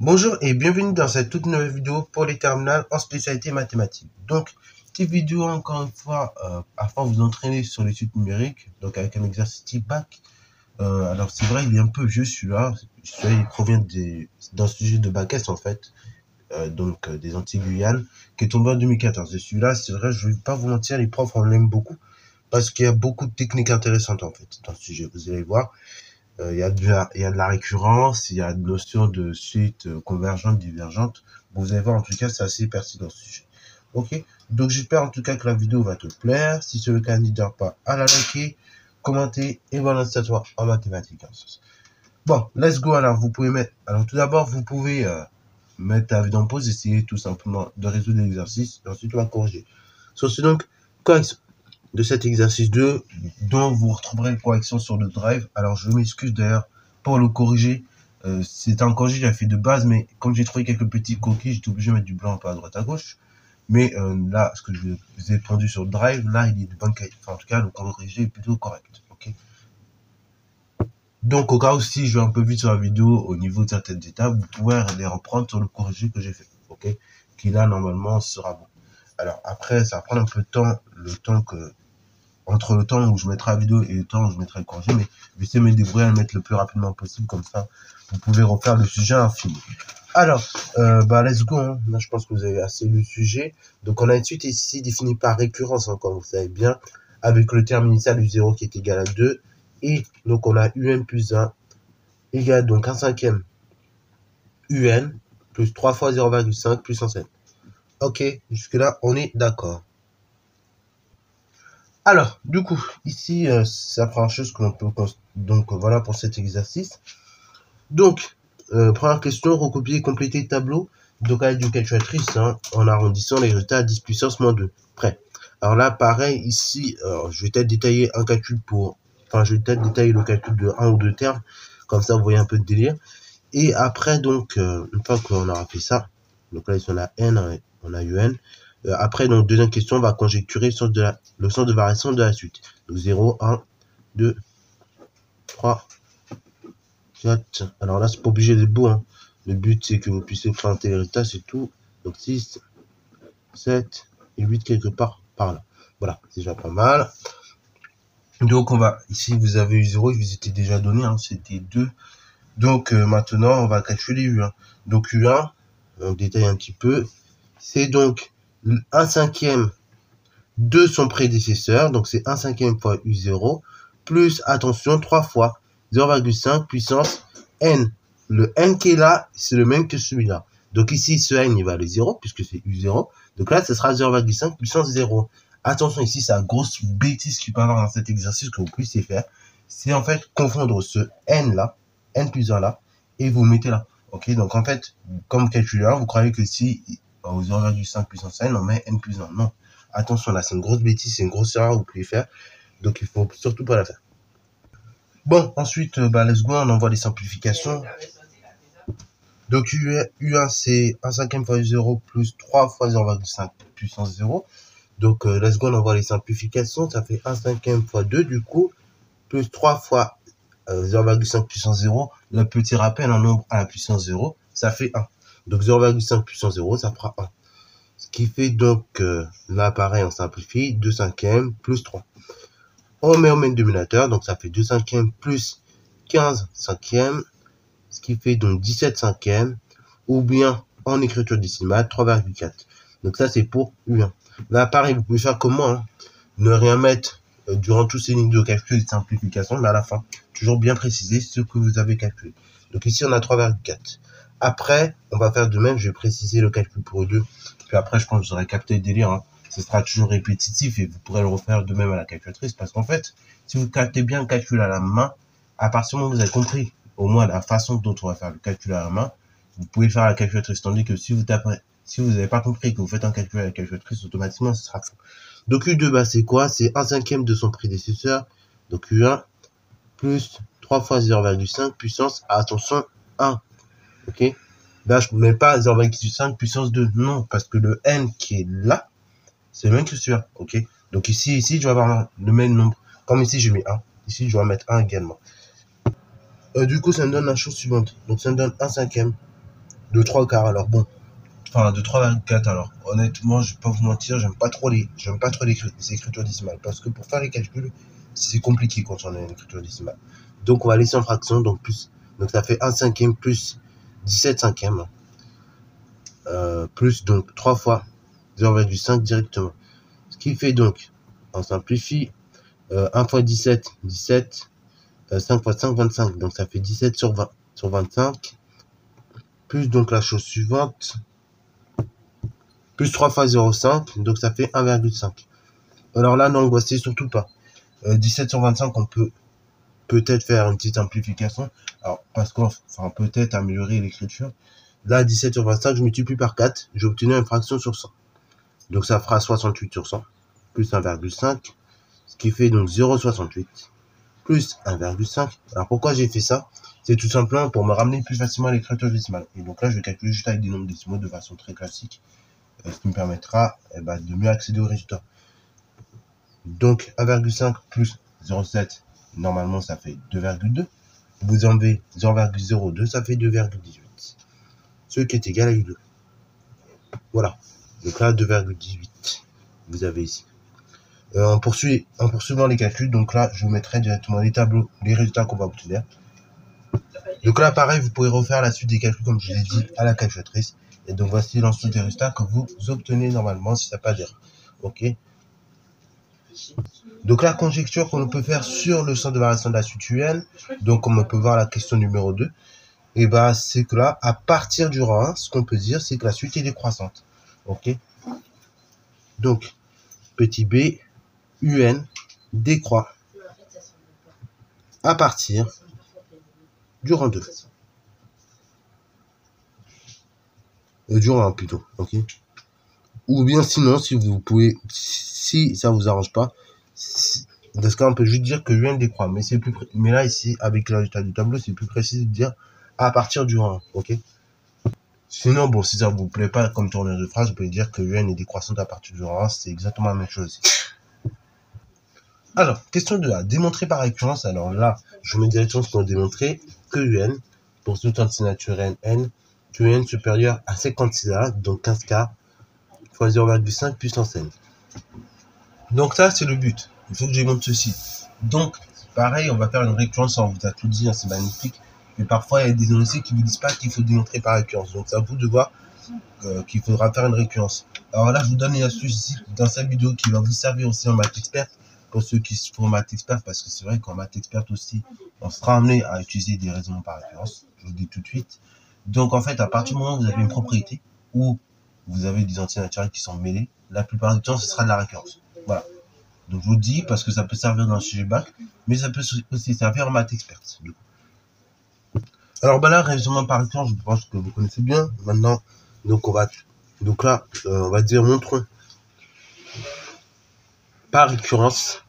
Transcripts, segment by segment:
Bonjour et bienvenue dans cette toute nouvelle vidéo pour les terminales en spécialité mathématiques. Donc, petite vidéo encore une fois afin de vous entraîner sur l'étude numérique, donc avec un exercice type bac. Alors c'est vrai, il est un peu vieux celui-là. Celui-là, il provient d'un sujet de bac S en fait, des Antilles-Guyane, qui est tombé en 2014. Et celui-là, c'est vrai, je vais pas vous mentir, les profs on l'aime beaucoup parce qu'il y a beaucoup de techniques intéressantes en fait dans ce sujet. Vous allez voir. Il y a de la récurrence, il y a une notion de suite convergente, divergente. Vous allez voir, en tout cas, c'est assez pertinent ce sujet. Ok, donc j'espère en tout cas que la vidéo va te plaire. Si c'est le cas, n'hésite pas à la liker, commenter et balancer à toi en mathématiques. Bon, let's go. Alors, vous pouvez mettre. Alors, tout d'abord, vous pouvez mettre la vidéo en pause, essayer tout simplement de résoudre l'exercice, et ensuite on va corriger. Sur ce, donc, correction de cet exercice 2, dont vous retrouverez une correction sur le drive. Alors, je m'excuse d'ailleurs pour le corriger. C'est un corrigé que j'avais fait de base, mais comme j'ai trouvé quelques petits coquilles, j'étais obligé de mettre du blanc un peu à droite à gauche. Mais là, ce que je vous ai pondu sur le drive, là, il est de bonne qualité. Enfin, en tout cas, le corrigé est plutôt correct. Ok. Donc, au cas où si je vais un peu vite sur la vidéo au niveau de certaines étapes, vous pouvez les reprendre sur le corrigé que j'ai fait. Ok. Qui là, normalement, sera bon. Alors, après, ça va prendre un peu de temps, entre le temps où je mettrai la vidéo et le temps où je mettrai le corrigé, mais je vais essayer de me débrouiller à le mettre le plus rapidement possible, comme ça, vous pouvez refaire le sujet infini. Alors, let's go, hein. Là, je pense que vous avez assez lu le sujet. Donc, on a une suite ici définie par récurrence, hein, comme vous savez bien, avec le terme initial U0 qui est égal à 2. Et donc, on a UN plus 1 égale donc 1 cinquième UN plus 3 fois 0,5 plus 100. Ok, jusque-là, on est d'accord. Alors, du coup, ici, c'est la première chose que l'on peut... Donc, voilà pour cet exercice. Donc, première question, recopier et compléter le tableau. Donc, avec du calculatrice, hein, en arrondissant les résultats à 10 puissance moins 2. Prêt. Alors là, pareil, ici, je vais peut-être détailler un calcul je vais peut-être détailler le calcul de un ou deux termes. Comme ça, vous voyez un peu de délire. Et après, donc, une fois qu'on aura fait ça, donc là, ici, on a N, on a UN. Après, donc, deuxième question, on va conjecturer le sens de variation de la suite. Donc, 0, 1, 2, 3, 4. Alors là, c'est pas obligé d'être beau, hein. Le but, c'est que vous puissiez présenter les résultats, c'est tout. Donc, 6, 7 et 8 quelque part par là. Voilà, c'est déjà pas mal. Donc, ici, vous avez eu 0, je vous étais déjà donné, hein, c'était 2. Donc, maintenant, on va calculer U1. Donc, U1, on détaille un petit peu. C'est donc 1 cinquième de son prédécesseur, donc c'est 1 cinquième fois U0, plus, attention, 3 fois 0,5 puissance N. Le N qui est là, c'est le même que celui-là. Donc ici, ce N, il va aller 0, puisque c'est U0. Donc là, ce sera 0,5 puissance 0. Attention, ici, c'est la grosse bêtise qu'il peut y avoir dans cet exercice que vous puissiez faire. C'est en fait confondre ce N-là, N plus 1 là, et vous mettez là. Ok, donc en fait, comme calculeur, vous croyez que si au 0,5 puissance N, on met N plus 1. Non. Attention, là, c'est une grosse bêtise, c'est une grosse erreur que vous pouvez faire. Donc, il faut surtout pas la faire. Bon, ensuite, let's go, on envoie les simplifications. Donc, U1, c'est 1 cinquième fois U0 plus 3 fois 0,5 puissance 0. Donc, let's go, on envoie les simplifications. Ça fait 1 cinquième fois 2, du coup, plus 3 fois 0,5 puissance 0. Le petit rappel en nombre à la puissance 0, ça fait 1. Donc, 0,5 puissance 0, ça fera 1. Ce qui fait donc, là, pareil, on simplifie, 2 cinquièmes plus 3. On met au même dénominateur, donc ça fait 2 cinquièmes plus 15 cinquièmes, ce qui fait donc 17 cinquièmes, ou bien en écriture décimale, 3,4. Donc ça, c'est pour U1. Là, pareil, vous pouvez faire comme moi, hein, ne rien mettre durant toutes ces lignes de calcul et de simplification, mais à la fin, toujours bien préciser ce que vous avez calculé. Donc ici, on a 3,4. Après, on va faire de même, je vais préciser le calcul pour E2. Puis après, je pense que vous aurez capté le délire, hein. Ce sera toujours répétitif et vous pourrez le refaire de même à la calculatrice parce qu'en fait, si vous captez bien le calcul à la main, à partir du moment où vous avez compris au moins la façon dont on va faire le calcul à la main, vous pouvez faire à la calculatrice. Tandis que si vous n'avez pas compris que vous faites un calcul à la calculatrice, automatiquement, ce sera faux. Donc U2, bah, c'est quoi? C'est 1 cinquième de son prédécesseur. Donc U1 plus 3 fois 0,5 puissance, attention, 1. Ok? Là, je ne mets pas 0,5 puissance 2. Non, parce que le N qui est là, c'est le même que celui-là. Ok? Donc ici, je vais avoir le même nombre. Comme ici, je mets 1. Ici, je vais mettre 1 également. Du coup, ça me donne la chose suivante. Donc, ça me donne 1 cinquième de 3 quarts. Alors bon, enfin de 3,4. Alors honnêtement, je vais pas vous mentir, j'aime pas trop les écritures décimales, parce que pour faire les calculs, c'est compliqué quand on a une écriture décimale. Donc on va laisser en fraction, donc ça fait 1 cinquième plus 17 cinquièmes, plus donc 3 fois 0,5 directement. Ce qui fait donc, on simplifie, 1 fois 17, 17, 5 fois 5, 25, donc ça fait 17 sur 20, sur 25, plus donc la chose suivante, plus 3 fois 0,5, donc ça fait 1,5. Alors là, n'angoissez surtout pas. 17 sur 25, on peut peut-être faire une petite simplification, alors parce qu'on peut-être améliorer l'écriture. Là, 17 sur 25, je multiplie par 4, j'ai obtenu une fraction sur 100. Donc ça fera 68 sur 100, plus 1,5, ce qui fait donc 0,68, plus 1,5. Alors pourquoi j'ai fait ça? C'est tout simplement pour me ramener plus facilement à l'écriture décimale. Et donc là, je vais calculer juste avec des nombres décimaux de façon très classique, ce qui me permettra de mieux accéder au résultat. Donc 1,5 plus 0,7, normalement ça fait 2,2. Vous enlevez 0,02, ça fait 2,18. Ce qui est égal à 2. Voilà. Donc là, 2,18. Vous avez ici. En poursuivant les calculs, donc là, je vous mettrai directement les tableaux, les résultats qu'on va obtenir. Donc là, pareil, vous pouvez refaire la suite des calculs, comme je l'ai dit, à la calculatrice. Et donc, voici l'ensemble des résultats que vous obtenez normalement si ça n'a pas d'erreur. OK? Donc la conjecture qu'on peut faire sur le centre de variation de la suite UN, donc comme on peut voir la question numéro 2, et c'est que là, à partir du rang 1, ce qu'on peut dire, c'est que la suite est décroissante. OK? Donc, petit b, UN décroît à partir du rang 2. Du rang 1 plutôt, ok? Ou bien sinon, si vous pouvez, si ça vous arrange pas, dans ce cas, on peut juste dire que UN décroît. Mais là, ici, avec le résultat du tableau, c'est plus précis de dire à partir du rang 1, ok? Sinon, bon, si ça vous plaît pas comme tournure de phrase, vous pouvez dire que UN est décroissante à partir du rang 1, c'est exactement la même chose. Alors, question 2A, démontrer par récurrence. Alors là, je mets directement pour démontrer que UN, pour toute entité naturelle N, que UN supérieur à 56 là, donc 15K, fois 0,5 puissance N. Donc ça, c'est le but. Il faut que je démontre ceci. Donc, pareil, on va faire une récurrence, on vous a tout dit, hein, c'est magnifique. Mais parfois, il y a des énoncés qui ne vous disent pas qu'il faut démontrer par récurrence. Donc, c'est à vous de voir qu'il faudra faire une récurrence. Alors là, je vous donne une astuce ici, dans cette vidéo, qui va vous servir aussi en maths expert, pour ceux qui se font maths expert, parce que c'est vrai qu'en maths expert aussi, on sera amené à utiliser des raisonnements par récurrence. Je vous le dis tout de suite. Donc, en fait, à partir du moment où vous avez une propriété, ou vous avez des entités naturelles qui sont mêlées, la plupart du temps, ce sera de la récurrence. Voilà. Donc, je vous le dis parce que ça peut servir dans le sujet bac, mais ça peut aussi servir en maths expert. Alors, là, raisonnement par récurrence, je pense que vous connaissez bien. Maintenant, donc là, on va dire montrons par récurrence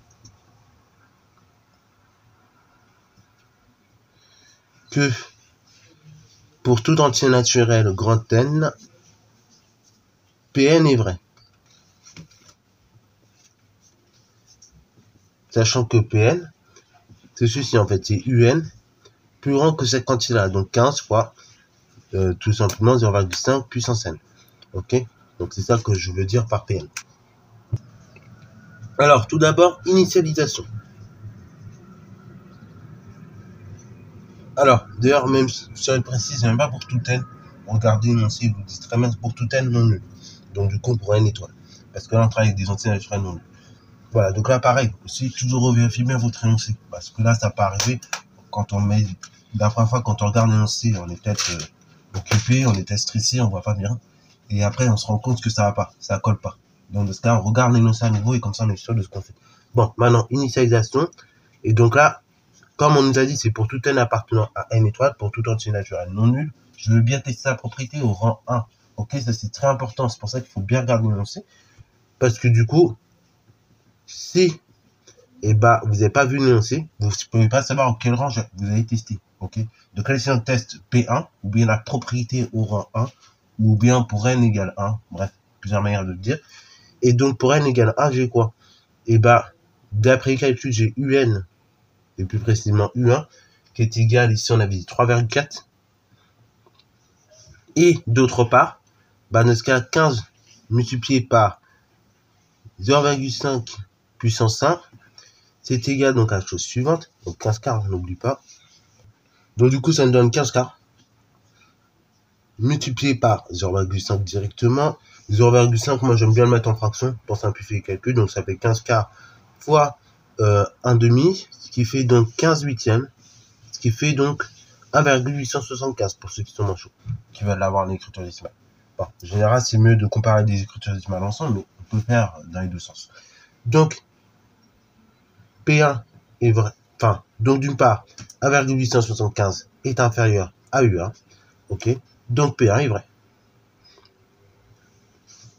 que pour tout entier naturel grand N, Pn est vrai. Sachant que Pn, c'est ceci en fait, c'est Un plus grand que cette quantité-là, donc 15 fois tout simplement 0,5 puissance N. Ok? Donc c'est ça que je veux dire par Pn. Alors, tout d'abord, initialisation. Alors, d'ailleurs, même sur une précise, même pas pour tout N. Regardez l'énoncé, ils vous disent très bien pour tout N non nul. Donc, du coup, pour N étoile. Parce que là, on travaille avec des entités naturelles non nulles. Voilà, donc là, pareil, aussi, toujours revérifier bien votre énoncé. Parce que là, ça peut arriver quand on met, la première fois, quand on regarde l'énoncé, on est peut-être occupé, on est peut-être stressé, on voit pas bien. Et après, on se rend compte que ça va pas, ça colle pas. Donc, dans ce cas, on regarde l'énoncé à nouveau et comme ça, on est sûr de ce qu'on fait. Bon, maintenant, initialisation. Et donc là, comme on nous a dit, c'est pour tout N appartenant à N étoile, pour tout entier naturel non nul. Je veux bien tester la propriété au rang 1. Ok, ça c'est très important. C'est pour ça qu'il faut bien regarder l'énoncé. Parce que du coup, si vous n'avez pas vu l'énoncé, vous ne pouvez pas savoir en quel rang vous allez tester. Ok, donc là, ici, on teste P1, ou bien la propriété au rang 1, ou bien pour N égale 1. Bref, plusieurs manières de le dire. Et donc, pour N égale 1, j'ai quoi? D'après les calculs, j'ai UN, et plus précisément U1, qui est égal, ici on avait dit 3,4. Et d'autre part, bah, dans ce cas, 15 multiplié par 0,5 puissance 1, c'est égal donc à la chose suivante. Donc 15 quarts, on n'oublie pas. Donc du coup, ça nous donne 15 quarts multiplié par 0,5 directement. 0,5, moi j'aime bien le mettre en fraction pour simplifier les calculs. Donc ça fait 15 quarts fois 1 demi, ce qui fait donc 15 huitièmes, ce qui fait donc 1,875 pour ceux qui sont moins chauds, qui veulent l'avoir en écriture décimale. Bon, en général, c'est mieux de comparer des écritures décimales ensemble, mais on peut faire dans les deux sens. Donc, P1 est vrai. Enfin, donc d'une part, 1,875 est inférieur à U1. Ok. Donc P1 est vrai.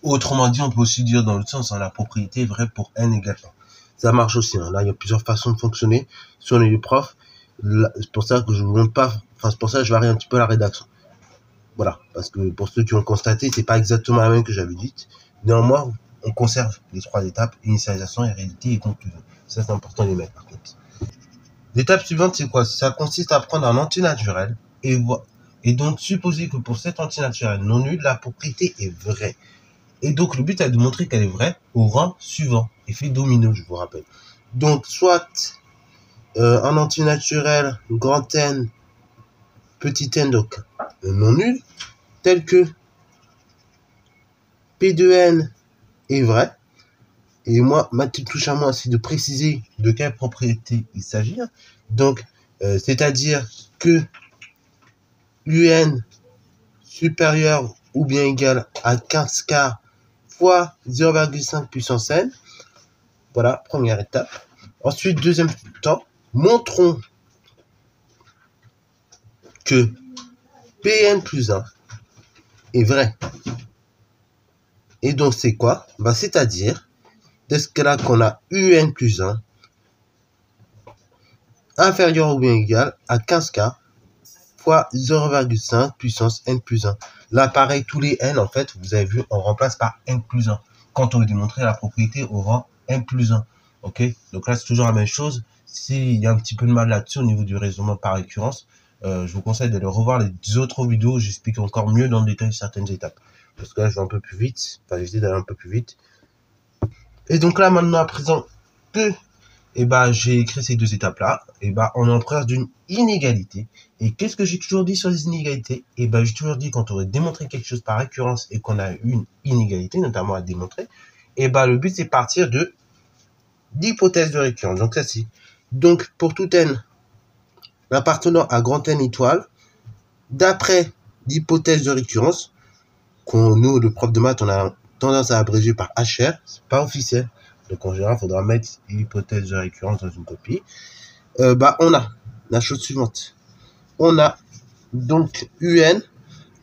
Autrement dit, on peut aussi dire dans l'autre sens, la propriété est vraie pour n égale 1. Ça marche aussi. Là, il y a plusieurs façons de fonctionner. Si on est le prof, c'est pour ça que je vous montre pas. Enfin, c'est pour ça que je varie un petit peu la rédaction. Voilà, parce que pour ceux qui ont constaté, c'est pas exactement la même que j'avais dite. Néanmoins, on conserve les trois étapes, initialisation, hérédité et conclusion. Ça, c'est important de les mettre, par contre. L'étape suivante, c'est quoi? Ça consiste à prendre un antinaturel et donc supposer que pour cet antinaturel non nul, la propriété est vraie. Et donc, le but est de montrer qu'elle est vraie au rang suivant. Effet domino, je vous rappelle. Donc, soit un antinaturel grand N, petit n, donc non nul, tel que P de n est vrai. Et moi, ma petite touche à moi, c'est de préciser de quelle propriété il s'agit. Donc, c'est-à-dire que UN supérieur ou bien égal à 15 quarts fois 0,5 puissance n. Voilà, première étape. Ensuite, deuxième temps, montrons que Pn plus 1 est vrai. Et donc, c'est quoi? Bah, c'est-à-dire, de ce cas-là qu'on a UN plus 1 inférieur ou bien égal à 15 quarts fois 0,5 puissance n plus 1. Là, pareil, tous les n, en fait, vous avez vu, on remplace par n plus 1. Quand on veut démontrer la propriété au rang n plus 1. Ok? Donc là, c'est toujours la même chose. S'il y a un petit peu de mal là-dessus au niveau du raisonnement par récurrence, je vous conseille d'aller revoir les autres vidéos où j'explique encore mieux dans le détail certaines étapes. Parce que là, je vais un peu plus vite. Enfin, j'essaie d'aller un peu plus vite. Et donc là, maintenant, à présent, que j'ai écrit ces deux étapes-là, on est en présence d'une inégalité. Et qu'est-ce que j'ai toujours dit sur les inégalités? J'ai toujours dit quand on veut démontrer quelque chose par récurrence et qu'on a une inégalité, notamment à démontrer, le but c'est partir d'hypothèse de récurrence. Donc celle-ci. Donc pour tout n appartenant à grand N étoile, d'après l'hypothèse de récurrence, nous, le prof de maths, on a tendance à abréger par HR, c'est pas officiel. Donc en général, il faudra mettre l'hypothèse de récurrence dans une copie. On a la chose suivante. On a donc UN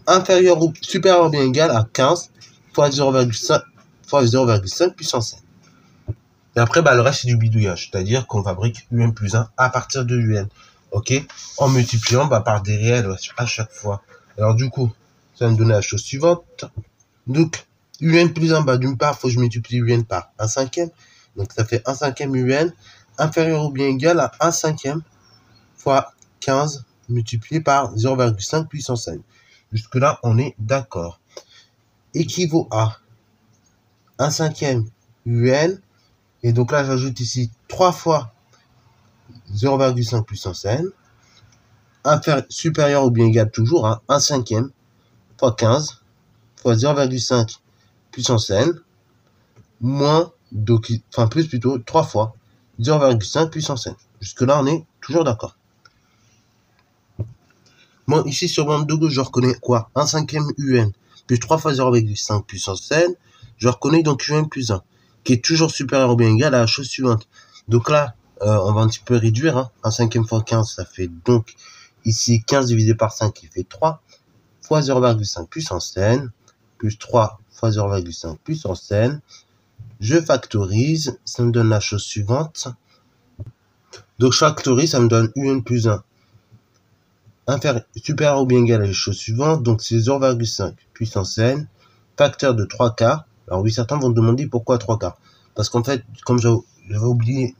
inférieur ou supérieur ou bien égal à 15 fois 0,5 puissance n. Et après, le reste, c'est du bidouillage. C'est-à-dire qu'on fabrique UN plus 1 à partir de UN. Ok? En multipliant par des réels à chaque fois. Alors du coup, ça va me donner la chose suivante. Donc, UN plus 1, d'une part, il faut que je multiplie UN par 1 cinquième. Donc, ça fait 1 cinquième UN inférieur ou bien égal à 1 cinquième fois 15 multiplié par 0,5 puissance n. Jusque-là, on est d'accord. Équivaut à 1 cinquième UN. Et donc là, j'ajoute ici 3 fois 0,5 puissance n. Supérieur ou bien égal toujours à 1 cinquième fois 15 fois 0,5 puissance n moins, plus plutôt 3 fois 0,5 puissance n. Jusque-là, on est toujours d'accord. Bon, ici, sur bande de gauche, je reconnais quoi? 1 cinquième UN plus 3 fois 0,5 puissance n. Je reconnais donc UN plus 1, qui est toujours supérieur ou bien égal à la chose suivante. Donc là, on va un petit peu réduire. 1 cinquième fois 15, ça fait donc ici 15 divisé par 5, qui fait 3 fois 0,5 puissance n, plus 3 fois 0,5 puissance n. Je factorise, ça me donne la chose suivante. Donc je factorise, ça me donne UN plus 1 supérieur ou bien égal à la chose suivante. Donc c'est 0,5 puissance n, facteur de 3 quarts. Alors oui, certains vont me demander pourquoi 3 quarts. Parce qu'en fait, comme j'avais oublié,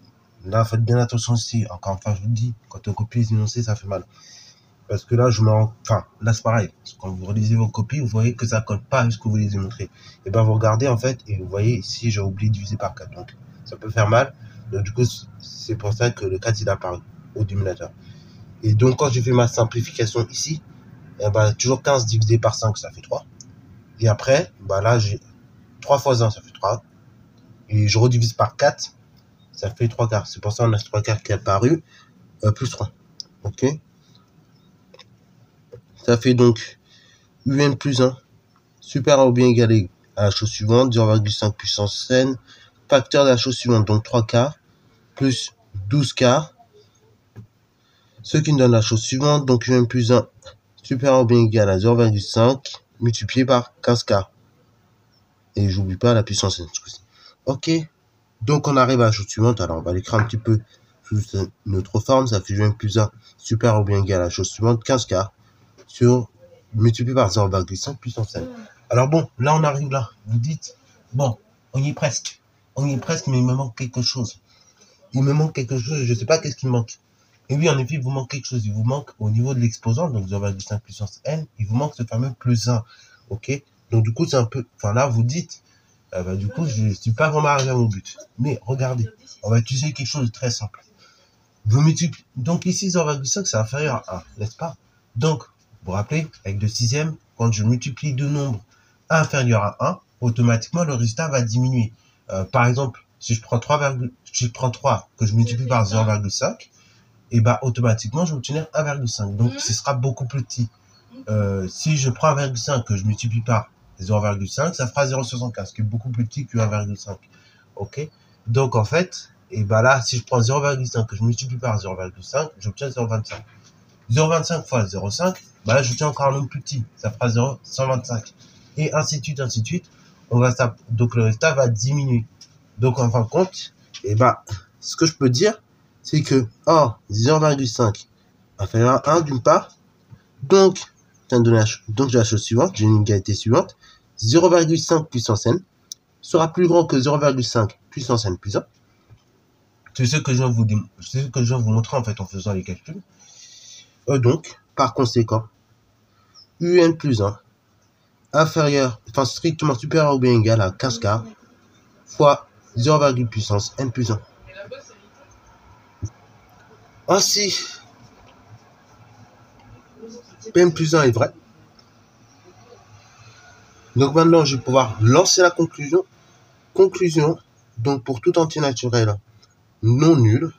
là faites bien attention ici, encore une fois je vous dis, quand on copie les énoncés, ça fait mal. Parce que là, enfin, là, c'est pareil. Quand vous relisez vos copies, vous voyez que ça ne colle pas avec ce que vous les avez montré. Et ben, vous regardez, en fait, et vous voyez ici, j'ai oublié de diviser par 4. Donc, ça peut faire mal. Donc, du coup, c'est pour ça que le 4, il apparaît au dénominateur. Et donc, quand j'ai fait ma simplification ici, et ben, toujours 15 divisé par 5, ça fait 3. Et après, bah là, j'ai 3 fois 1, ça fait 3. Et je redivise par 4, ça fait 3 quarts. C'est pour ça qu'on a ce 3 quarts qui est apparu, plus 3. Ok. Ça fait donc UN plus 1, supérieur ou bien égalé à la chose suivante, 0,5 puissance n, facteur de la chose suivante, donc 3 quarts, plus 12 quarts, ce qui nous donne la chose suivante, donc UN plus 1, supérieur ou bien égal à 0,5, multiplié par 15 quarts. Et j'oublie pas la puissance n. Ok, donc on arrive à la chose suivante, alors on va l'écrire un petit peu sous notre forme, ça fait UN plus 1, supérieur ou bien égal à la chose suivante, 15 quarts, sur multiplié par 0,5 puissance n. Alors bon, là on arrive là. Vous dites, bon, on y est presque. On y est presque, mais il me manque quelque chose. Il me manque quelque chose, je ne sais pas qu'est-ce qui me manque. Et oui, en effet, il vous manque quelque chose. Il vous manque au niveau de l'exposant, donc 0,5 puissance n, il vous manque ce fameux plus 1. Ok. Donc du coup, c'est un peu... Enfin là, vous dites, du coup, je ne suis pas vraiment arrivé à mon but. Mais regardez, on va utiliser quelque chose de très simple. Vous multipliez... Donc ici, 0,5, c'est inférieur à 1, n'est-ce pas? Donc, vous vous rappelez, avec le sixième, quand je multiplie deux nombres inférieurs à 1, automatiquement, le résultat va diminuer. Par exemple, si je prends 3, que je multiplie par 0,5, et bah, automatiquement, je vais obtenir 1,5. Donc, ce sera beaucoup plus petit. Si je prends 1,5 que je multiplie par 0,5, ça fera 0,75, ce qui est beaucoup plus petit que 1,5. Ok? Donc, en fait, et bah là, si je prends 0,5 que je multiplie par 0,5, j'obtiens 0,25. 0,25 fois 0,5, bah là, j'obtiens encore un nombre plus petit. Ça fera 0,125. Et ainsi de suite, ainsi de suite. Donc, le résultat va diminuer. Donc, en fin de compte, et bah, ce que je peux dire, c'est que, 0,5 inférieur à 1 d'une part. Donc, j'ai la chose suivante, j'ai une inégalité suivante. 0,5 puissance n sera plus grand que 0,5 puissance n plus 1. C'est ce que je viens vous montrer en fait en faisant les calculs. Donc, par conséquent, UN plus 1 inférieur, enfin strictement supérieur ou bien égal à 15 quarts fois 0, puissance n plus 1. Ainsi, n plus 1 est vrai. Donc maintenant, je vais pouvoir lancer la conclusion. Conclusion, donc pour tout entier naturel non nul,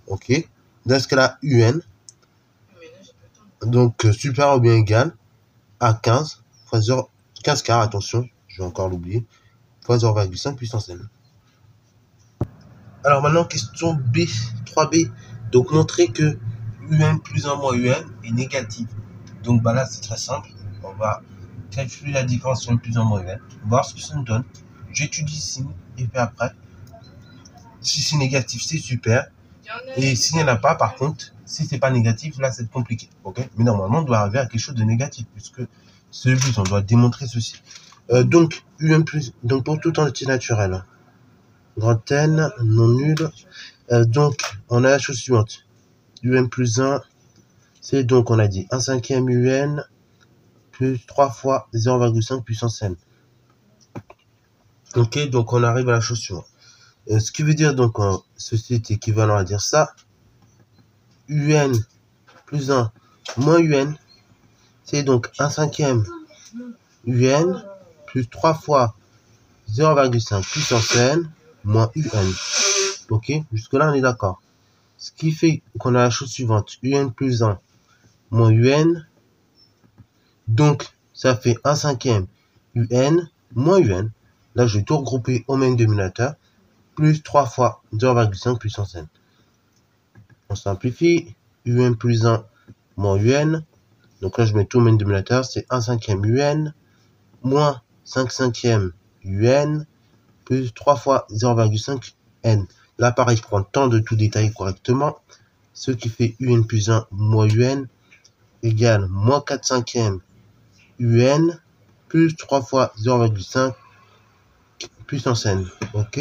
ok, dans ce cas-là, UN, donc supérieur ou bien égal à 15 fois 15 quarts, attention, je vais encore l'oublier, fois 0,5 puissance n. Alors maintenant, question B, 3B. Donc montrer que UN plus 1 moins UN est négatif. Donc bah là, c'est très simple. On va calculer la différence entre plus 1 moins UN, voir ce que ça nous donne. J'étudie ici, et puis après, si c'est négatif, c'est super. Et s'il n'y en a pas, par contre, si c'est pas négatif, là, c'est compliqué. Ok? Mais normalement, on doit arriver à quelque chose de négatif, puisque c'est le but, on doit démontrer ceci. Donc, UN plus, donc pour tout entier naturel, grand N, non nul. Donc, on a la chose suivante. UN plus 1, c'est donc, on a dit 1/5 UN plus 3 fois 0,5 puissance n. Ok, donc on arrive à la chose suivante. Ce qui veut dire donc, ceci est équivalent à dire ça. UN plus 1 moins UN, c'est donc 1/5 UN plus 3 fois 0,5 puissance n moins UN. Ok, jusque là on est d'accord. Ce qui fait qu'on a la chose suivante, UN plus 1 moins UN, donc ça fait 1/5 UN moins UN. Là je vais tout regrouper au même dénominateur, plus 3 fois 0,5 puissance n. On simplifie, UN plus 1 moins UN, donc là je mets tout au même dénominateur, c'est 1/5 UN moins 5/5 UN plus 3 fois 0,5 n. Là pareil, je prends le temps de tout détailler correctement, ce qui fait UN plus 1 moins UN égale moins 4/5 UN plus 3 fois 0,5 puissance n. Ok.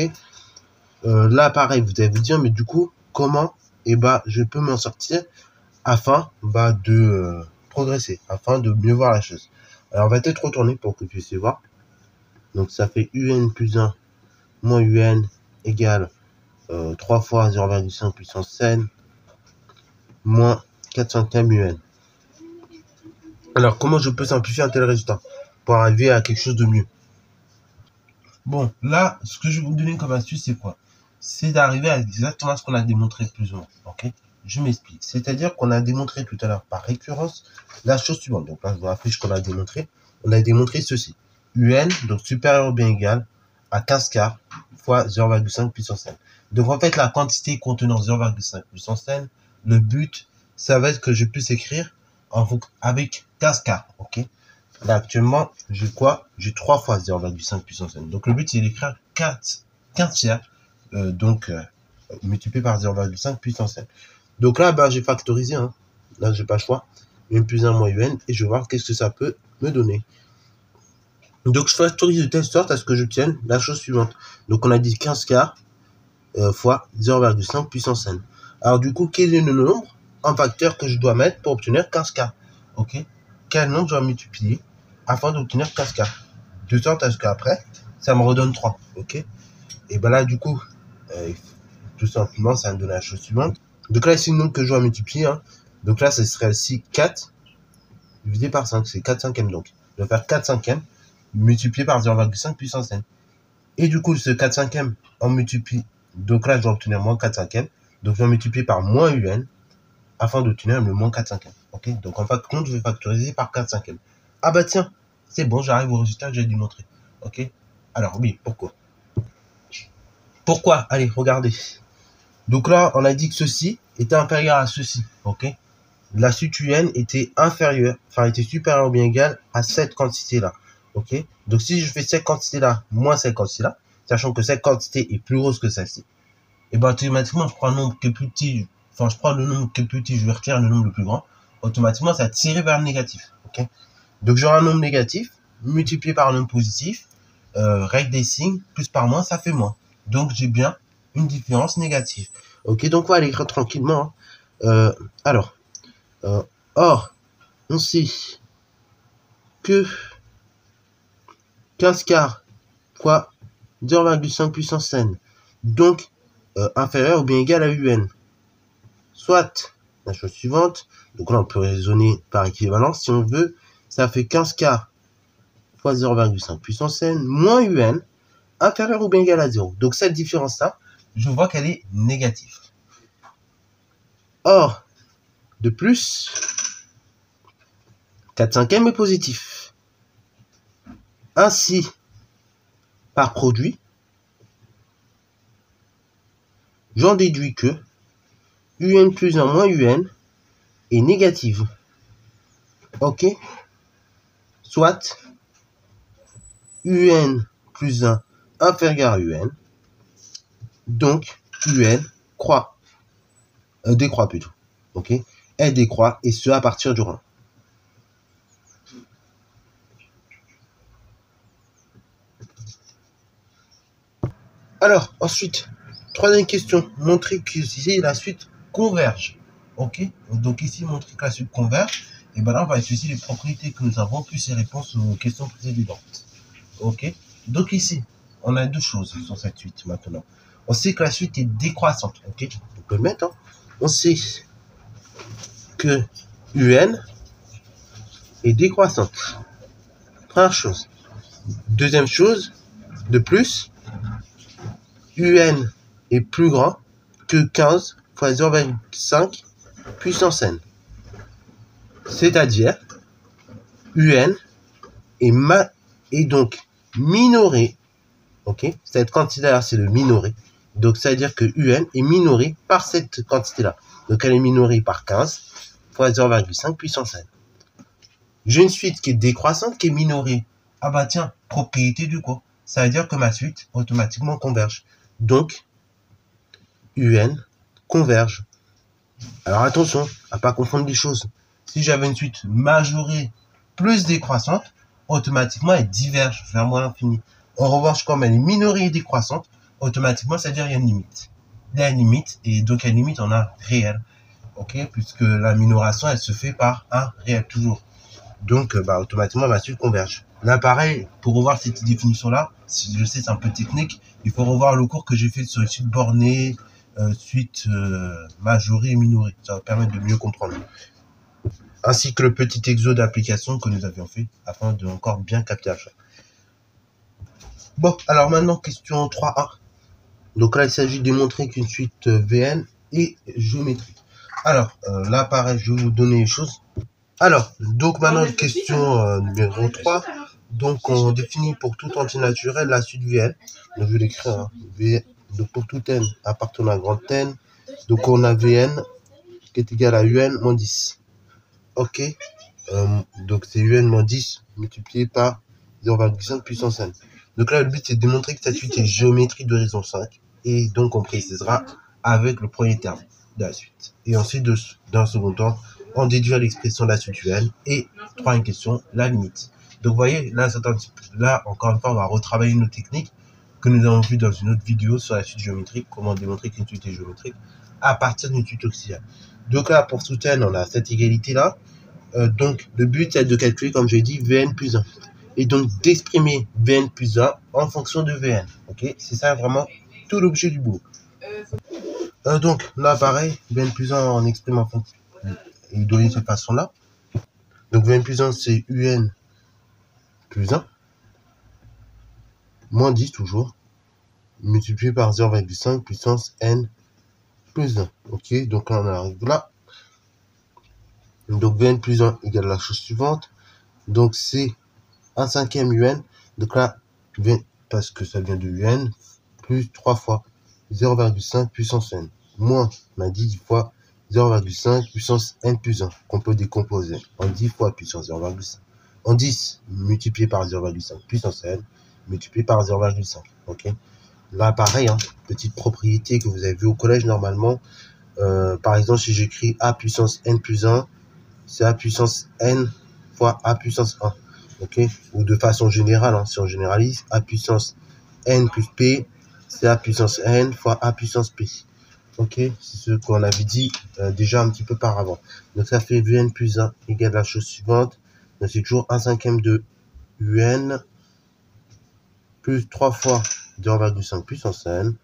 Là pareil, vous allez vous dire, mais du coup, comment? Eh bah, je peux m'en sortir afin de progresser, afin de mieux voir la chose. Alors, on va peut-être retourner pour que vous puissiez voir. Donc, ça fait un plus 1 moins un égale 3 fois 0,5 puissance n moins 4 cinquièmes un. Alors, comment je peux simplifier un tel résultat pour arriver à quelque chose de mieux? Bon, là, ce que je vais vous donner comme astuce, c'est quoi? C'est d'arriver à exactement ce qu'on a démontré plus ou moins. Ok? Je m'explique. C'est-à-dire qu'on a démontré tout à l'heure par récurrence la chose suivante. Donc là, je vous affiche qu'on a démontré. On a démontré ceci. UN, donc supérieur ou bien égal à 15 quarts fois 0,5 puissance n. Donc en fait, la quantité contenant 0,5 puissance n, le but, ça va être que je puisse écrire avec 15 quarts. Ok? Là, actuellement, j'ai quoi? J'ai 3 fois 0,5 puissance n. Donc, le but, c'est d'écrire 15 tiers, multiplié par 0,5 puissance n. Donc là, j'ai factorisé. Hein. Là, j'ai pas le choix. Un plus 1 moins un. Et je vais voir qu'est-ce que ça peut me donner. Donc, je factorise de telle sorte à ce que j'obtienne la chose suivante. Donc, on a dit 15 quarts fois 0,5 puissance n. Alors, du coup, quel est le nombre en facteur que je dois mettre pour obtenir 15 quarts? Ok? Quel nombre je dois multiplier afin d'obtenir 15 quarts? De sorte à ce qu'après, ça me redonne 3. Ok? Et ben là, du coup, tout simplement, ça me donne la chose suivante. Donc là, c'est le nombre que je dois multiplier. Hein. Donc là, ce serait aussi 4 divisé par 5. C'est 4 cinquièmes donc. Je vais faire 4 cinquièmes multiplié par 0,5 puissance n. Et du coup, ce 4 cinquièmes, on multiplie. Donc là, je dois obtenir moins 4 cinquièmes. Donc je vais multiplier par moins un afin d'obtenir le moins 4 cinquièmes. Ok? Donc en fait, compte, je vais factoriser par 4 cinquièmes. Ah bah tiens, c'est bon, j'arrive au résultat que j'ai dû montrer. Ok? Alors oui, pourquoi? Pourquoi? Allez, regardez. Donc là, on a dit que ceci était inférieur à ceci. Ok? La suite UN était inférieure, enfin était supérieure ou bien égale à cette quantité-là. Ok? Donc si je fais cette quantité-là moins cette quantité-là, sachant que cette quantité est plus grosse que celle-ci, et ben automatiquement je prends un nombre qui est plus petit, enfin je prends le nombre qui est plus petit, je vais retirer le nombre le plus grand, automatiquement ça va tirer vers le négatif. Ok? Donc j'aurai un nombre négatif multiplié par un nombre positif, règle des signes, plus par moins, ça fait moins. Donc j'ai bien une différence négative. Ok, donc on va aller écrire tranquillement. Hein. Or, on sait que 15 quarts fois 0,5 puissance n, donc inférieur ou bien égal à un. Soit la chose suivante, donc là on peut raisonner par équivalence si on veut, ça fait 15 quarts fois 0,5 puissance n moins un inférieur ou bien égal à 0. Donc cette différence-là, je vois qu'elle est négative. Or, de plus, 4 cinquièmes est positif. Ainsi, par produit, j'en déduis que un plus 1 moins un est négative. Ok? Soit un plus 1 inférieur à un. Donc, un décroît plutôt. Ok? Elle décroît, et ce à partir du 1. Alors, ensuite, troisième question. Montrer que ici, la suite converge. Ok? Donc ici, montrer que la suite converge. Et ben là, on va étudier les propriétés que nous avons, plus les réponses aux questions précédentes. Ok? Donc ici, on a deux choses sur cette suite maintenant. On sait que la suite est décroissante. Ok? On peut le mettre. Hein? On sait que un est décroissante. Première chose. Deuxième chose, de plus, un est plus grand que 15 fois 0,5 puissance n. C'est-à-dire, un est donc minoré. Ok? Cette quantité-là, c'est le minoré. Donc, ça veut dire que un est minoré par cette quantité-là. Donc, elle est minorée par 15 fois 0,5 puissance n. J'ai une suite qui est décroissante, qui est minorée. Ah bah tiens, propriété du quoi? Ça veut dire que ma suite automatiquement converge. Donc, un converge. Alors attention à pas confondre les choses. Si j'avais une suite majorée plus décroissante, automatiquement elle diverge vers moins l'infini. En revanche, comme elle est minorée et décroissante, automatiquement, c'est-à-dire il y a une limite. Il y a une limite, et donc il y a une limite, on a réel. ok, puisque la minoration, elle se fait par un réel, toujours. Donc, automatiquement, ma suite converge. Là, pareil, pour revoir cette définition-là, si je sais, c'est un peu technique, il faut revoir le cours que j'ai fait sur les suites bornées, suite majorée et minorée. Ça va permettre de mieux comprendre. Ainsi que le petit exo d'application que nous avions fait, afin de encore bien capter la chose. Bon, alors maintenant, question 3A. Donc là, il s'agit de démontrer qu'une suite VN est géométrique. Alors, là, pareil, je vais vous donner les choses. Alors, donc maintenant, question numéro 3. Donc, on définit pour tout entier naturel la suite VN. Donc, je vais l'écrire. Hein. Donc, pour tout n appartenant à grand n, donc on a Vn qui est égal à un moins 10. Ok. Donc, c'est un moins 10 multiplié par 0,5 puissance n. Donc là, le but, c'est de démontrer que cette suite est géométrique de raison 5. Et donc, on précisera avec le premier terme de la suite. Et ensuite, dans un second temps, on déduit l'expression de la suite UN. Et troisième question, la limite. Donc, vous voyez, là, encore une fois, on va retravailler nos techniques que nous avons vues dans une autre vidéo sur la suite géométrique, comment démontrer qu'une suite est géométrique à partir d'une suite auxiliaire. Donc là, pour tout n, on a cette égalité-là. Donc, le but, c'est de calculer, comme j'ai dit, Vn plus 1. Et donc, d'exprimer Vn plus 1 en fonction de Vn. Ok, c'est ça vraiment tout l'objet du bout. Donc, là, pareil, Vn plus 1, on exprime en fonction. Et donné de cette façon-là. Donc, Vn plus 1, c'est Un plus 1. Moins 10, toujours. Multiplié par 0,5 puissance n plus 1. Ok, donc là, on arrive là. Donc, Vn plus 1 égale la chose suivante. Donc, c'est 1 cinquième UN. Donc là, parce que ça vient de UN, plus 3 fois 0,5 puissance n. Moins, on a dit 10 fois 0,5 puissance n plus 1, qu'on peut décomposer en 10 fois puissance 0,5. En 10 multiplié par 0,5 puissance n, multiplié par 0,5. Ok. Là, pareil, hein, petite propriété que vous avez vu au collège normalement. Par exemple, si j'écris a puissance n plus 1, c'est a puissance n fois a puissance 1. Ok, ou de façon générale, hein, si on généralise, a puissance n plus p, c'est a puissance n fois a puissance p. Ok, c'est ce qu'on avait dit déjà un petit peu par avant. Donc ça fait Vn plus 1 égale la chose suivante. Donc c'est toujours 1 cinquième de Un plus 3 fois 0,5 puissance n,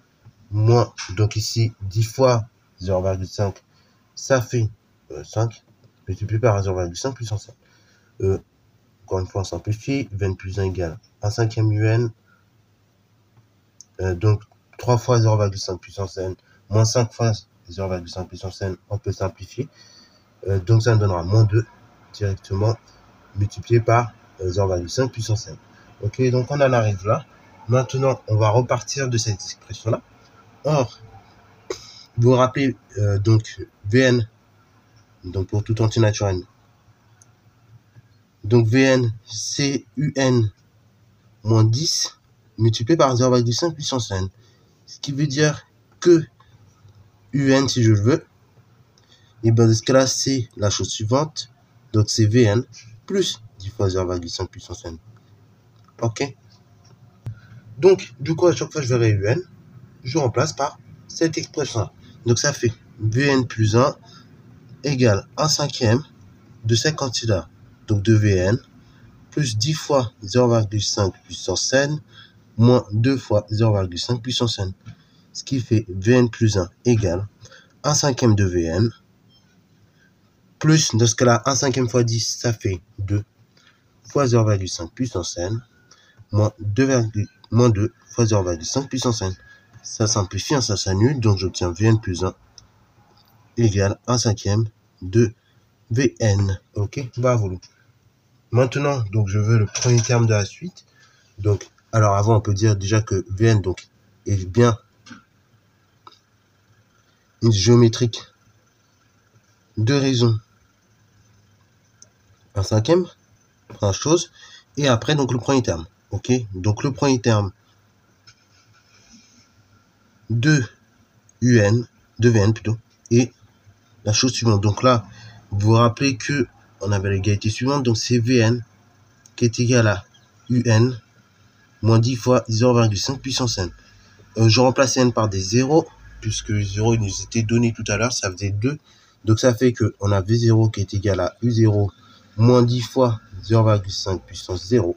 moins, donc ici 10 fois 0,5, ça fait 5, multiplié par 0,5 puissance n. Encore une fois, on simplifie. Vn plus 1 égale 1 cinquième UN. Donc, 3 fois 0,5 puissance n, moins 5 fois 0,5 puissance n, on peut simplifier. Donc, ça nous donnera moins 2 directement, multiplié par 0,5 puissance n. Ok, donc on en arrive là. Maintenant, on va repartir de cette expression-là. Or, vous vous rappelez, donc, Vn, donc pour tout entier naturel. Donc, Vn, c'est Un moins 10 multiplié par 0,5 puissance n. Ce qui veut dire que Un, si je le veux, et bien dans ce cas-là, c'est la chose suivante. Donc, c'est Vn plus 10 fois 0,5 puissance n. Ok. Donc, du coup, à chaque fois que je verrai Un, je remplace par cette expression-là. Donc, ça fait Vn plus 1 égale 1 cinquième de 50 là. Donc, de Vn plus 10 fois 0,5 puissance n moins 2 fois 0,5 puissance n. Ce qui fait Vn plus 1 égale 1 cinquième de Vn plus, dans ce cas-là, 1 cinquième fois 10, ça fait 2 fois 0,5 puissance n moins 2 fois 0,5 puissance n. Ça simplifie, ça s'annule, donc j'obtiens Vn plus 1 égale 1 cinquième de Vn. Ok, bravo. Maintenant, donc je veux le premier terme de la suite. Donc, alors avant, on peut dire déjà que Vn donc, est bien une géométrique de raison 1 cinquième, première chose. Et après, donc le premier terme. Ok, donc le premier terme de Un, de Vn plutôt, et la chose suivante. Donc là, vous vous rappelez que on avait l'égalité suivante, donc c'est Vn qui est égal à Un moins 10 fois 0,5 puissance n. Je remplace n par des 0, puisque 0 il nous était donné tout à l'heure, ça faisait 2. Donc ça fait que on a V0 qui est égal à U0 moins 10 fois 0,5 puissance 0.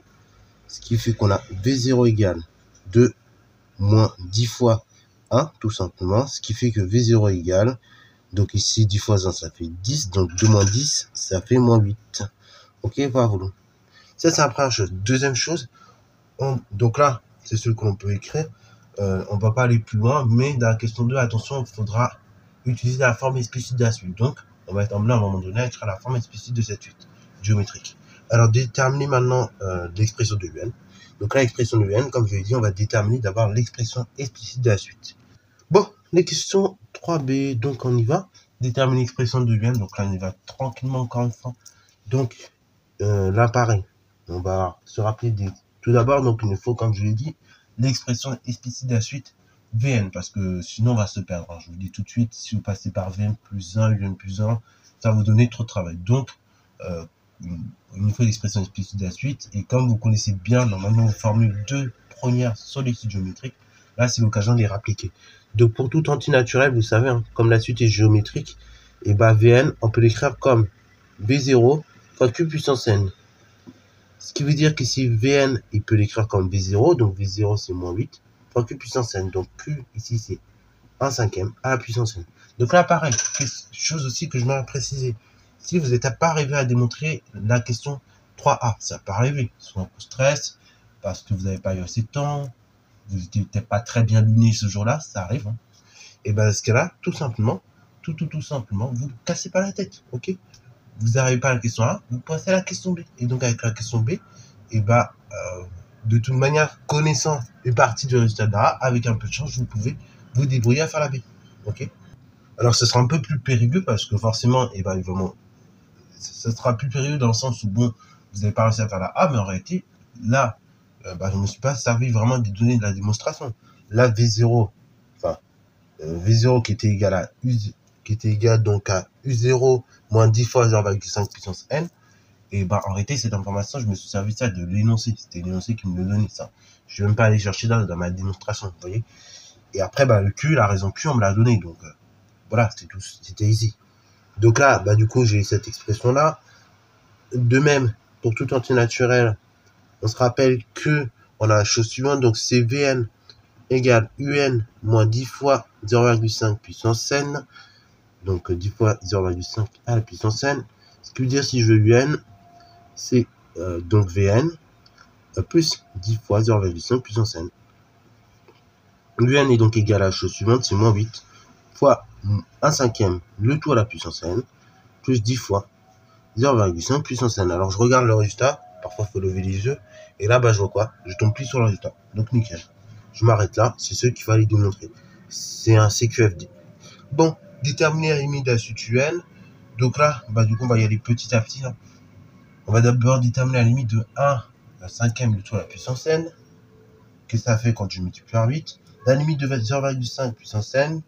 Ce qui fait qu'on a V0 égale 2 moins 10 fois 1, tout simplement. Ce qui fait que V0 égale, donc ici 10 fois 1, ça fait 10. Donc 2 moins 10, ça fait moins 8. Ok, voilà. Ça, c'est la première chose. Deuxième chose, donc là, c'est ce qu'on peut écrire. On va pas aller plus loin, mais dans la question 2, attention, il faudra utiliser la forme explicite de la suite. Donc, on va être amené à un moment donné à écrire la forme explicite de cette suite géométrique. Alors, déterminer maintenant l'expression de UN. Donc là, l'expression de UN, comme je l'ai dit, on va déterminer d'avoir l'expression explicite de la suite. Bon, les questions 3B, donc on y va. Déterminer l'expression de UN, donc là, on y va tranquillement encore une fois. Donc, là, pareil, on va se rappeler tout d'abord, donc il nous faut, comme je l'ai dit, l'expression explicite de la suite Vn, parce que sinon on va se perdre. Je vous dis tout de suite, si vous passez par Vn plus 1, Un plus 1, ça va vous donner trop de travail. Donc, il nous faut l'expression explicite de la suite, et comme vous connaissez bien normalement vos formules 2 premières sur les suites géométriques, là c'est l'occasion de les rappliquer. Donc pour tout antinaturel, vous savez, hein, comme la suite est géométrique, et bah Vn, on peut l'écrire comme V0 fois Q puissance n. Ce qui veut dire qu'ici, Vn, il peut l'écrire comme V0, donc V0 c'est moins 8, fois Q puissance n. Donc Q, ici, c'est 1 cinquième à la puissance n. Donc là, pareil, chose aussi que je m'aimerais préciser. Si vous n'êtes pas arrivé à démontrer la question 3A, ça peut arriver. Soit un coup de stress, parce que vous n'avez pas eu assez de temps, vous n'étiez peut-être pas très bien luné ce jour-là, ça arrive. Hein. Et ben, dans ce cas-là, tout simplement, tout simplement, vous ne cassez pas la tête, ok? Vous n'arrivez pas à la question A, vous passez à la question B. Et donc, avec la question B, et bah, de toute manière, connaissant une partie du résultat de la A, avec un peu de chance, vous pouvez vous débrouiller à faire la B. Ok? Alors, ce sera un peu plus périlleux parce que forcément, et bah, évidemment, ce sera plus périlleux dans le sens où, bon, vous n'avez pas réussi à faire la A, mais en réalité, là, je ne me suis pas servi vraiment des données de la démonstration. Là, V0, enfin, V0 qui était égal à U, qui était égal donc à U0 moins 10 fois 0,5 puissance n, et ben en réalité cette information je me suis servi ça de l'énoncé, c'était l'énoncé qui me le donnait ça. Je vais même pas aller chercher dans ma démonstration, vous voyez. Et après bah le Q, la raison Q on me l'a donné, donc voilà, c'était tout, c'était easy. Donc là bah du coup j'ai cette expression là. De même pour tout antinaturel, on se rappelle que on a la chose suivante, donc c'est Vn égale Un moins 10 fois 0,5 puissance n. Donc 10 fois 0,5 à la puissance n. Ce qui veut dire si je veux Un, c'est donc Vn plus 10 fois 0,5 puissance n. Vn est donc égal à la chose suivante, c'est moins 8 fois 1 cinquième le tout à la puissance n plus 10 fois 0,5 puissance n. Alors je regarde le résultat, parfois il faut lever les yeux, et là bah je vois quoi? Je tombe plus sur le résultat, donc nickel. Je m'arrête là, c'est ce qu'il fallait démontrer. C'est un CQFD. Bon, déterminer la limite de la suite UN. Donc là, bah du coup on va y aller petit à petit. Hein. On va d'abord déterminer la limite de 1 à la cinquième du tout à la puissance n. Qu'est-ce que ça fait quand je multiplie par 8? La limite de 0,5 puissance n.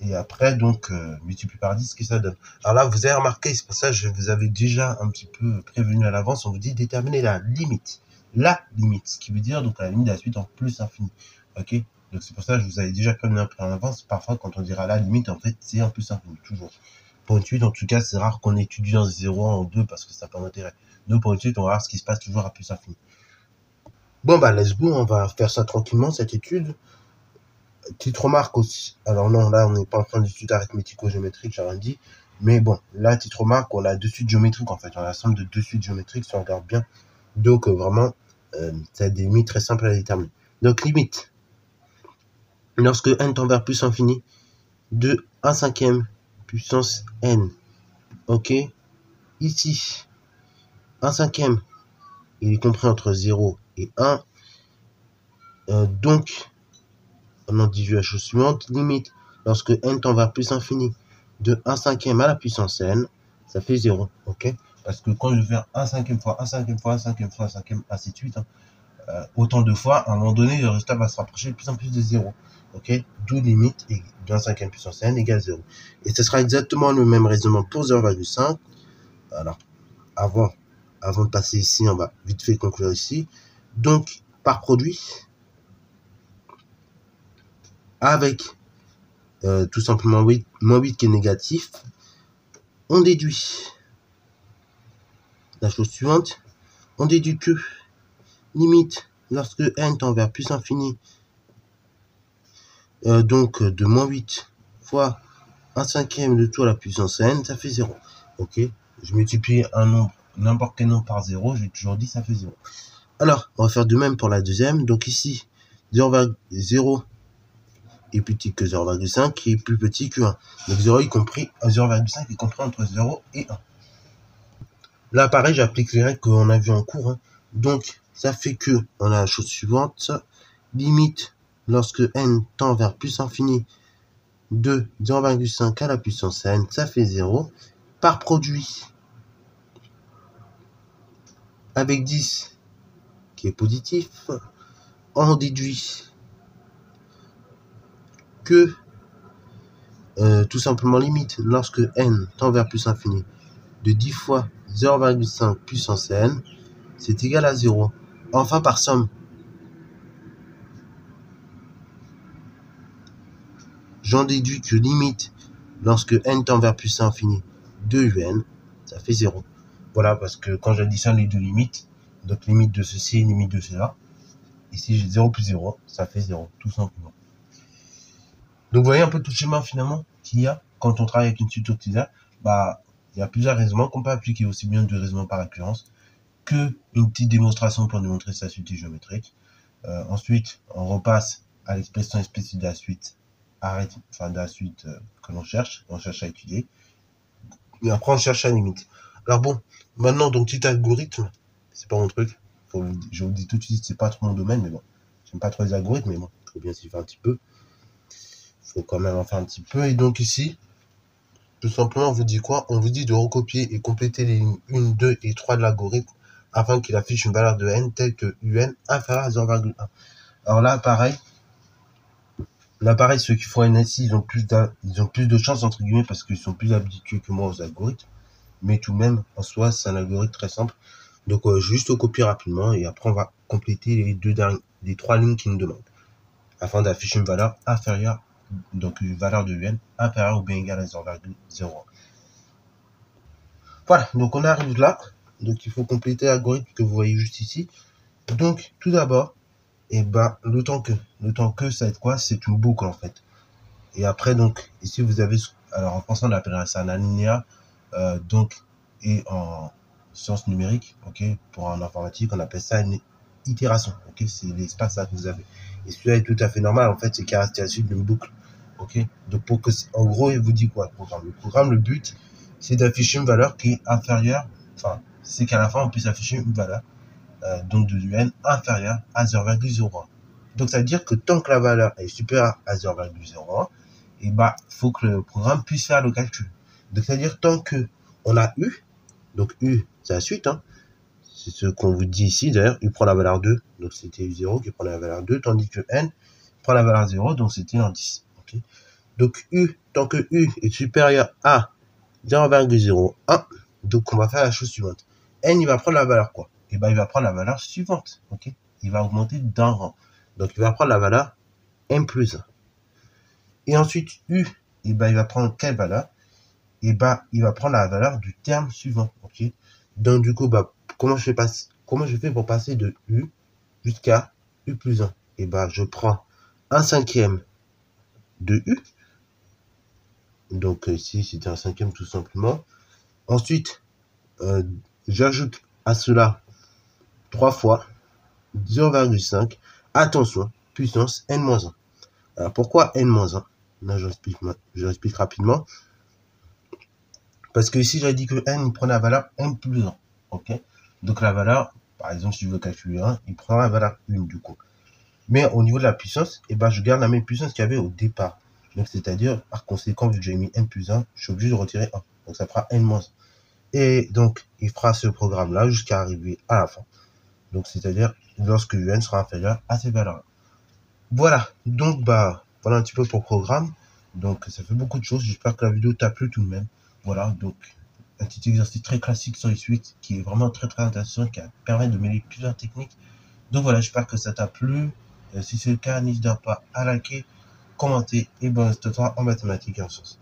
Et après, donc, multiplié par 10, qu'est-ce que ça donne? Alors là, vous avez remarqué, c'est pour ça que je vous avais déjà un petit peu prévenu à l'avance, on vous dit déterminer la limite. La limite, ce qui veut dire donc la limite de la suite en plus infini. Ok? Donc c'est pour ça que je vous avais déjà prévenu un peu en avance. Parfois, quand on dira la limite, en fait, c'est en plus infini, toujours. Pour une suite, en tout cas, c'est rare qu'on étudie en 0, en 2, parce que ça n'a pas d'intérêt. Nous, pour une suite, on va voir ce qui se passe toujours à plus infini. Bon, bah, let's go, on va faire ça tranquillement, cette étude. Petite remarque aussi. Alors non, là, on n'est pas en train d'étudier arithmético-géométrique, j'ai rien dit. Mais bon, là, petite remarque, on a deux suites géométriques, en fait. On a la somme de deux suites géométriques, si on regarde bien. Donc, vraiment, ça a des limites très simples à déterminer. Donc, limite. Lorsque n tend vers plus infini, de 1 cinquième puissance n. Ok? Ici, 1 cinquième, il est compris entre 0 et 1. Donc, on en déduit la chose suivante. Limite, lorsque n tend vers plus infini, de 1 cinquième à la puissance n, ça fait 0. Ok? Parce que quand je vais faire 1 cinquième fois 1 cinquième fois 1 cinquième fois 1 cinquième, ainsi de suite, hein, autant de fois, à un moment donné, le résultat va se rapprocher de plus en plus de 0. Ok? D'où limite de 1 cinquième puissance n égale 0. Et ce sera exactement le même raisonnement pour 0,5. Alors, avant de passer ici, on va vite fait conclure ici. Donc, par produit, avec tout simplement moins 8 qui est négatif, on déduit la chose suivante. On déduit que limite lorsque n tend vers plus infini, donc de moins 8 fois 1/5 de tout à la puissance n, ça fait 0. Ok, je multiplie un nombre, n'importe quel nombre par 0, j'ai toujours dit ça fait 0. Alors, on va faire de même pour la deuxième. Donc ici, 0,0 est plus petit que 0,5 qui est plus petit que 1. Donc 0 y compris 0,5 est compris entre 0 et 1. Là, pareil, j'applique les règles qu'on a vues en cours. Hein. Donc, ça fait que on a la chose suivante. Limite, lorsque n tend vers plus infini de 0,5 à la puissance n, ça fait 0. Par produit, avec 10, qui est positif, on déduit que tout simplement limite lorsque n tend vers plus infini de 10 fois 0,5 puissance n, c'est égal à 0. Enfin, par somme, j'en déduis que limite lorsque n tend vers plus infini de un, ça fait 0. Voilà, parce que quand j'additionne les deux limites, donc limite de ceci, limite de cela, ici j'ai 0 plus 0, ça fait 0, tout simplement. Donc vous voyez un peu tout le schéma finalement qu'il y a quand on travaille avec une suite octile. Bah, il y a plusieurs raisonnements qu'on peut appliquer, aussi bien de raisonnement par récurrence que une petite démonstration pour démontrer sa suite géométrique. Ensuite, on repasse à l'expression explicite de la suite, de la suite que l'on cherche à étudier. Et après, on cherche la limite. Alors bon, maintenant, donc petit algorithme, c'est pas mon truc. Je vous dis tout de suite, c'est pas trop mon domaine, mais bon, j'aime pas trop les algorithmes, mais bon, faut bien s'y faire un petit peu. Faut quand même en faire un petit peu. Et donc ici, tout simplement, on vous dit quoi? On vous dit de recopier et compléter les lignes 1, 2 et 3 de l'algorithme afin qu'il affiche une valeur de n telle que un inférieure à 0,1. Alors là, pareil, ceux qui font NSI, ils ont plus de chances, entre guillemets, parce qu'ils sont plus habitués que moi aux algorithmes. Mais tout de même, en soi, c'est un algorithme très simple. Donc, juste copier rapidement et après, on va compléter les 3 lignes qui nous demandent afin d'afficher une valeur inférieure, donc une valeur de un inférieure ou bien égale à 0,01. Voilà, donc on arrive là. Donc, il faut compléter l'algorithme que vous voyez juste ici. Donc, tout d'abord, et le temps que ça va être quoi? C'est une boucle en fait. Et après, donc, ici vous avez, alors en français on appellerait ça un alinéa, donc, et en sciences numériques, ok, pour en informatique on appelle ça une itération, ok, c'est l'espace là que vous avez. Et celui-là est tout à fait normal en fait, c'est caractéristique d'une boucle, ok. Donc pour que, en gros, il vous dit quoi le programme? Le but, c'est d'afficher une valeur qui est inférieure, enfin, c'est qu'à la fin on puisse afficher une valeur donc de un inférieur à 0,01. Donc ça veut dire que tant que la valeur est supérieure à 0,01, et faut que le programme puisse faire le calcul. Donc ça veut dire tant que on a u, donc u c'est la suite, hein, c'est ce qu'on vous dit ici d'ailleurs, u prend la valeur 2, donc c'était u0 qui prend la valeur 2, tandis que n prend la valeur 0, donc c'était l'indice. Okay. Donc tant que u est supérieur à 0,01, donc on va faire la chose suivante. N il va prendre la valeur quoi? Et il va prendre la valeur suivante, ok? Il va augmenter d'un rang. Donc il va prendre la valeur n plus 1. Et ensuite u, il va prendre quelle valeur? Et il va prendre la valeur du terme suivant, ok? Donc du coup, comment je fais pour passer de u jusqu'à u plus 1? Et je prends 1/5 de u. Donc ici, c'était 1/5 tout simplement. Ensuite, j'ajoute à cela 3 fois 0,5. Attention, puissance n-1. Alors pourquoi n-1? Là, je l'explique rapidement. Parce que ici, j'ai dit que n, il prend la valeur n plus 1. Ok? Donc la valeur, par exemple, si je veux calculer 1, il prend la valeur 1 du coup. Mais au niveau de la puissance, je garde la même puissance qu'il y avait au départ. Donc c'est-à-dire, par conséquent, vu que j'ai mis n plus 1, je suis obligé de retirer 1. Donc ça fera n-1. Et donc, il fera ce programme-là jusqu'à arriver à la fin. Donc c'est-à-dire, lorsque un sera inférieur à ces valeurs-là. Voilà, donc voilà un petit peu pour le programme. Donc ça fait beaucoup de choses, j'espère que la vidéo t'a plu tout de même. Voilà, donc un petit exercice très classique sur les suites qui est vraiment très très intéressant, qui permet de mêler plusieurs techniques. Donc voilà, j'espère que ça t'a plu. Si c'est le cas, n'hésite pas à liker, commentez et bon reste en mathématiques et en sciences.